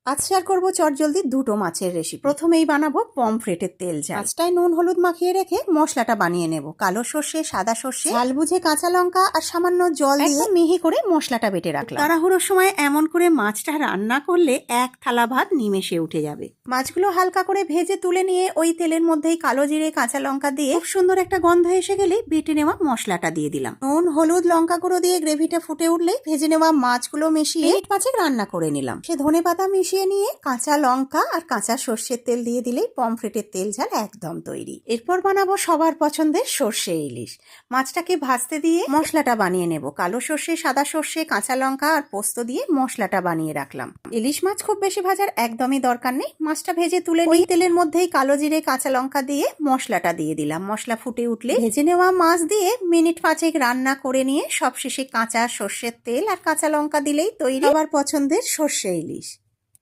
আজ শেয়ার করবো চটজলদি দুটো মাছের রেসিপি। প্রথমেই বানাবো পমফ্রেটের তেল ঝাল। মাছটায় নুন হলুদ মাখিয়ে রেখে মশলাটা বানিয়ে নেব। কালো সর্ষে, সাদা সর্ষে, ঝাল বুঝে কাঁচা লঙ্কা আর সামান্য জল দিয়ে মিহি করে মশলাটা বেটে রাখলাম। তাড়াহুড়োর সময় এমন করে মাছটা রান্না করলে এক থালা ভাত নিমেষে উঠে যাবে। মাছগুলো হালকা করে ভেজে তুলে নিয়ে ওই তেলের মধ্যেই কালো জিরে কাঁচা লঙ্কা দিয়ে খুব সুন্দর একটা গন্ধ এসে গেলে বেটে নেওয়া মশলাটা দিয়ে দিলাম। নুন হলুদ লঙ্কা গুঁড়ো দিয়ে গ্রেভিটা ফুটে উঠলেই ভেজে নেওয়া মাছগুলো মিশিয়ে মিনিট পাঁচেক রান্না করে নিলাম। সে ধনেপাতা মিশিয়ে নিয়ে কাঁচা লঙ্কা আর কাঁচা সর্ষের তেল দিয়ে দিলেই পমফ্রেটের তেল ঝাল একদম তৈরি। এরপর বানাবো সবার পছন্দের সর্ষে ইলিশ। মাছটাকে ভাজতে দিয়ে মশলাটা বানিয়ে নেব। কালো সর্ষে, সাদা সর্ষে, কাঁচা লঙ্কা আর পোস্ত দিয়ে মশলাটা বানিয়ে রাখলাম। ইলিশ মাছ খুব বেশি ভাজার একদমই দরকার নেই। মাছটা ভেজে তুলে ওই তেলের মধ্যেই কালো জিরে কাঁচা লঙ্কা দিয়ে মশলাটা দিয়ে দিলাম। মশলা ফুটে উঠলে ভেজে নেওয়া মাছ দিয়ে মিনিট পাঁচেক রান্না করে নিয়ে সবশেষে কাঁচা সর্ষের তেল আর কাঁচা লঙ্কা দিলেই তৈরি সবার পছন্দের সর্ষে ইলিশ।